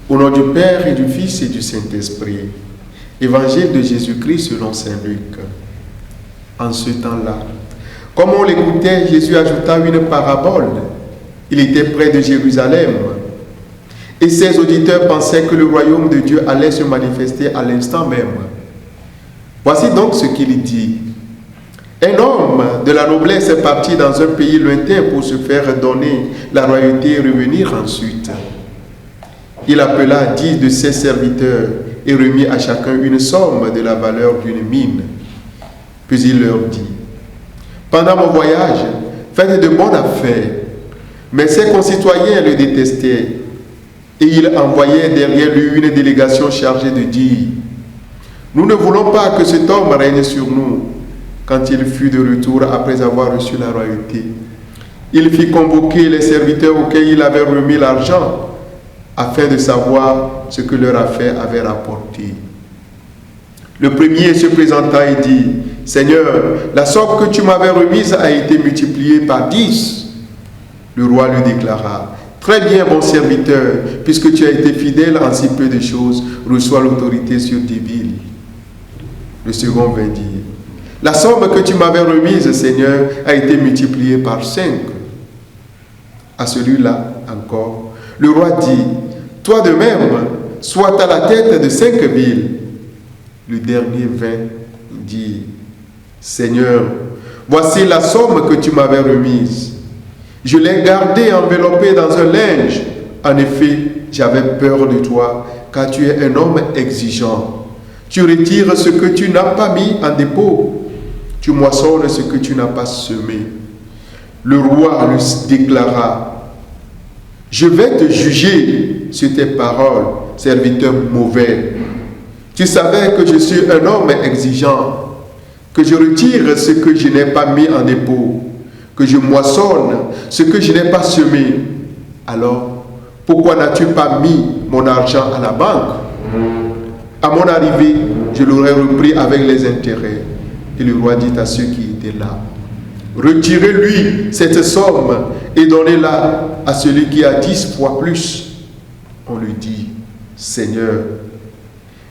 Au nom du Père et du Fils et du Saint-Esprit. Évangile de Jésus-Christ selon saint Luc. En ce temps-là, comme on l'écoutait, Jésus ajouta une parabole. Il était près de Jérusalem. Et ses auditeurs pensaient que le royaume de Dieu allait se manifester à l'instant même. Voici donc ce qu'il dit. Un homme de la noblesse est parti dans un pays lointain pour se faire donner la royauté et revenir ensuite. Il appela 10 de ses serviteurs et remit à chacun une somme de la valeur d'une mine. Puis il leur dit, « Pendant mon voyage, faites de bonnes affaires. » Mais ses concitoyens le détestaient et il envoyait derrière lui une délégation chargée de dire, « Nous ne voulons pas que cet homme règne sur nous. » Quand il fut de retour après avoir reçu la royauté, il fit convoquer les serviteurs auxquels il avait remis l'argent, afin de savoir ce que leur affaire avait rapporté. Le premier se présenta et dit, « Seigneur, la somme que tu m'avais remise a été multipliée par 10. » Le roi lui déclara, « Très bien, bon serviteur, puisque tu as été fidèle en si peu de choses, reçois l'autorité sur 10 villes. » Le second vint dire, « La somme que tu m'avais remise, Seigneur, a été multipliée par 5. » À celui-là encore, le roi dit, « Toi de même, sois à la tête de 5 villes. » Le dernier vint dire, « Seigneur, voici la somme que tu m'avais remise. Je l'ai gardée enveloppée dans un linge. En effet, j'avais peur de toi, car tu es un homme exigeant. Tu retires ce que tu n'as pas mis en dépôt. Tu moissonnes ce que tu n'as pas semé. » Le roi lui déclara, « Je vais te juger sur tes paroles, serviteur mauvais. Tu savais que je suis un homme exigeant, que je retire ce que je n'ai pas mis en dépôt, que je moissonne ce que je n'ai pas semé. Alors, pourquoi n'as-tu pas mis mon argent à la banque? À mon arrivée, je l'aurais repris avec les intérêts. » Et le roi dit à ceux qui étaient là, « Retirez-lui cette somme et donnez-la à celui qui a 10 fois plus. » On lui dit, « Seigneur,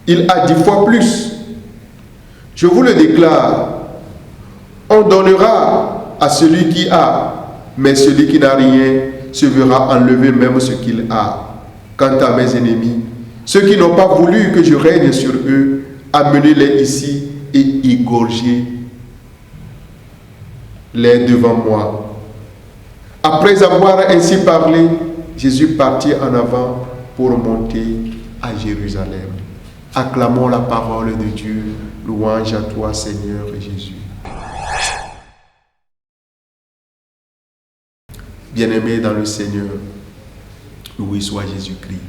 il a 10 fois plus. Je vous le déclare, on donnera à celui qui a, mais celui qui n'a rien se verra enlever même ce qu'il a. Quant à mes ennemis, ceux qui n'ont pas voulu que je règne sur eux, amenez-les ici et égorgez-les devant moi. » Après avoir ainsi parlé, Jésus partit en avant pour monter à Jérusalem. Acclamons la parole de Dieu. Louange à toi, Seigneur Jésus. Bien-aimés dans le Seigneur, loué soit Jésus-Christ.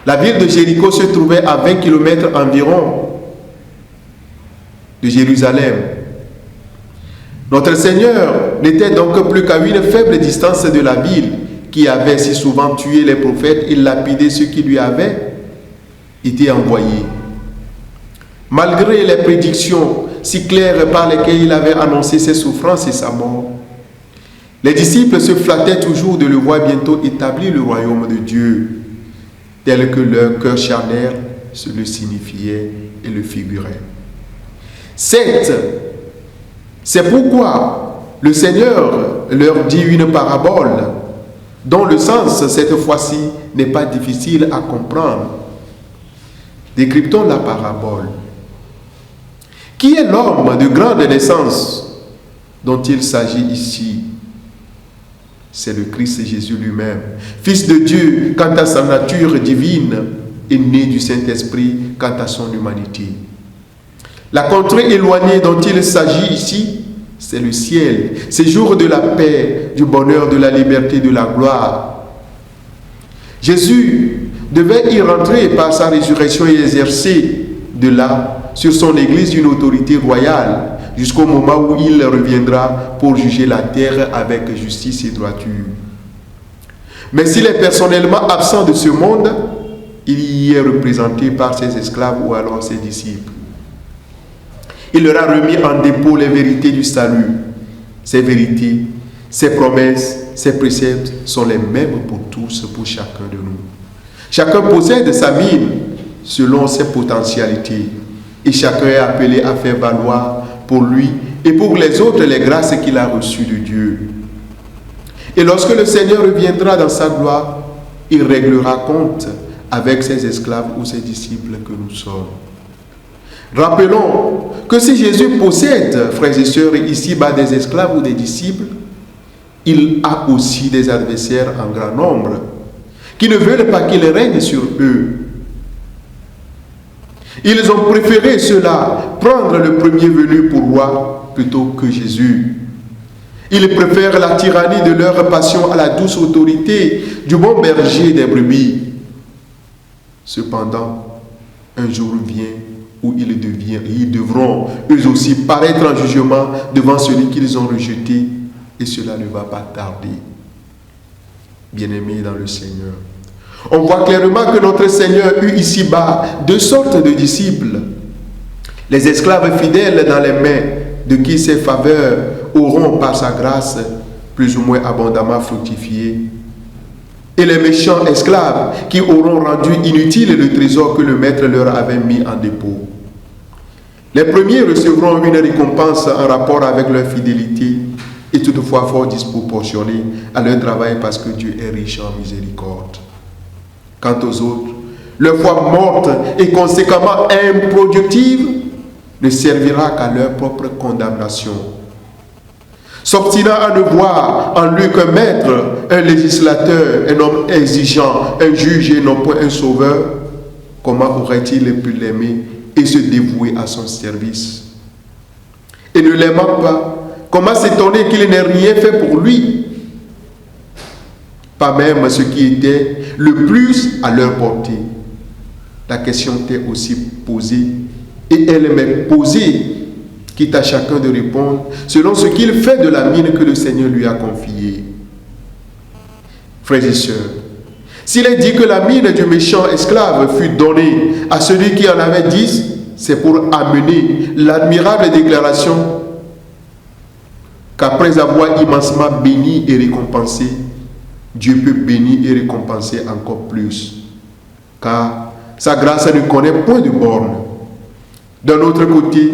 La ville de Jéricho se trouvait à 20 km environ de Jérusalem. Notre Seigneur n'était donc plus qu'à une faible distance de la ville qui avait si souvent tué les prophètes et lapidé ceux qui lui avaient été envoyés. Malgré les prédictions si claires par lesquelles il avait annoncé ses souffrances et sa mort, les disciples se flattaient toujours de le voir bientôt établir le royaume de Dieu, tel que leur cœur charnel se le signifiait et le figurait. Certes, c'est pourquoi le Seigneur leur dit une parabole dont le sens, cette fois-ci, n'est pas difficile à comprendre. Décryptons la parabole. Qui est l'homme de grande naissance dont il s'agit ici? C'est le Christ Jésus lui-même, Fils de Dieu quant à sa nature divine et né du Saint-Esprit quant à son humanité. La contrée éloignée dont il s'agit ici, c'est le ciel, séjour de la paix, du bonheur, de la liberté, de la gloire. Jésus devait y rentrer par sa résurrection et exercer de là sur son Église une autorité royale jusqu'au moment où il reviendra pour juger la terre avec justice et droiture. Mais s'il est personnellement absent de ce monde, il y est représenté par ses esclaves ou alors ses disciples. Il leur a remis en dépôt les vérités du salut. Ces vérités, ces promesses, ces préceptes sont les mêmes pour tous, pour chacun de nous. Chacun possède sa mine selon ses potentialités et chacun est appelé à faire valoir pour lui et pour les autres les grâces qu'il a reçues de Dieu. Et lorsque le Seigneur reviendra dans sa gloire, il réglera compte avec ses esclaves ou ses disciples que nous sommes. Rappelons que si Jésus possède, frères et sœurs, ici-bas des esclaves ou des disciples, il a aussi des adversaires en grand nombre qui ne veulent pas qu'il règne sur eux. Ils ont préféré cela, prendre le premier venu pour roi plutôt que Jésus. Ils préfèrent la tyrannie de leur passion à la douce autorité du bon berger des brebis. Cependant, un jour vient où ils devront eux aussi paraître en jugement devant celui qu'ils ont rejeté, et cela ne va pas tarder. Bien-aimés dans le Seigneur, on voit clairement que notre Seigneur eut ici-bas deux sortes de disciples. Les esclaves fidèles dans les mains de qui ses faveurs auront par sa grâce plus ou moins abondamment fructifié, et les méchants esclaves qui auront rendu inutile le trésor que le maître leur avait mis en dépôt. Les premiers recevront une récompense en rapport avec leur fidélité et toutefois fort disproportionnée à leur travail parce que Dieu est riche en miséricorde. Quant aux autres, leur foi morte et conséquemment improductive ne servira qu'à leur propre condamnation. S'obstinant à ne voir en lui qu'un maître, un législateur, un homme exigeant, un juge et non point un sauveur, comment aurait-il pu l'aimer et se dévouer à son service? Et ne l'aimant pas, comment s'étonner qu'il n'ait rien fait pour lui? Pas même ce qui était le plus à leur portée. La question t'est aussi posée, et elle m'est posée, quitte à chacun de répondre selon ce qu'il fait de la mine que le Seigneur lui a confiée. Frères et sœurs, s'il est dit que la mine du méchant esclave fut donnée à celui qui en avait 10, c'est pour amener l'admirable déclaration qu'après avoir immensement béni et récompensé, Dieu peut bénir et récompenser encore plus, car sa grâce ne connaît point de borne. D'un autre côté,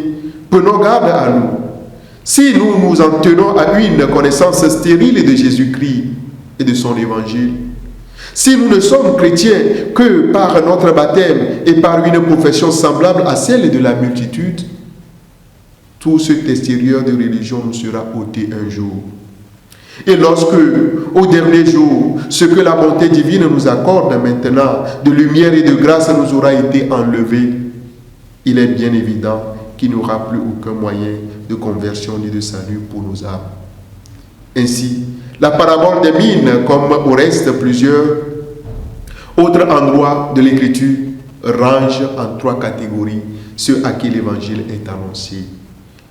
prenons garde à nous. Si nous nous en tenons à une connaissance stérile de Jésus-Christ et de son évangile, si nous ne sommes chrétiens que par notre baptême et par une profession semblable à celle de la multitude, tout cet extérieur de religion nous sera ôté un jour. Et lorsque, au dernier jour, ce que la bonté divine nous accorde maintenant, de lumière et de grâce nous aura été enlevé, il est bien évident qu'il n'y aura plus aucun moyen de conversion ni de salut pour nos âmes. Ainsi, la parabole des mines, comme au reste plusieurs autres endroits de l'Écriture, range en 3 catégories ceux à qui l'Évangile est annoncé.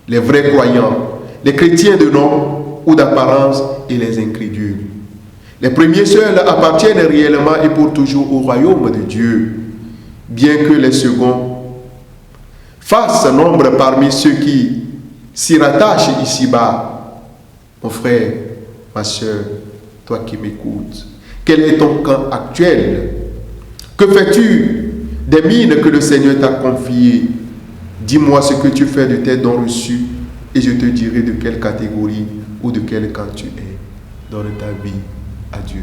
Les vrais croyants, les chrétiens de nom ou d'apparence et les incrédules. Les premiers seuls appartiennent réellement et pour toujours au royaume de Dieu, bien que les seconds fassent nombre parmi ceux qui s'y rattachent ici-bas. Mon frère, ma soeur, toi qui m'écoutes, quel est ton camp actuel? Que fais-tu des mines que le Seigneur t'a confiées? Dis-moi ce que tu fais de tes dons reçus et je te dirai de quelle catégorie ou de quel camp tu es. Donne ta vie à Dieu.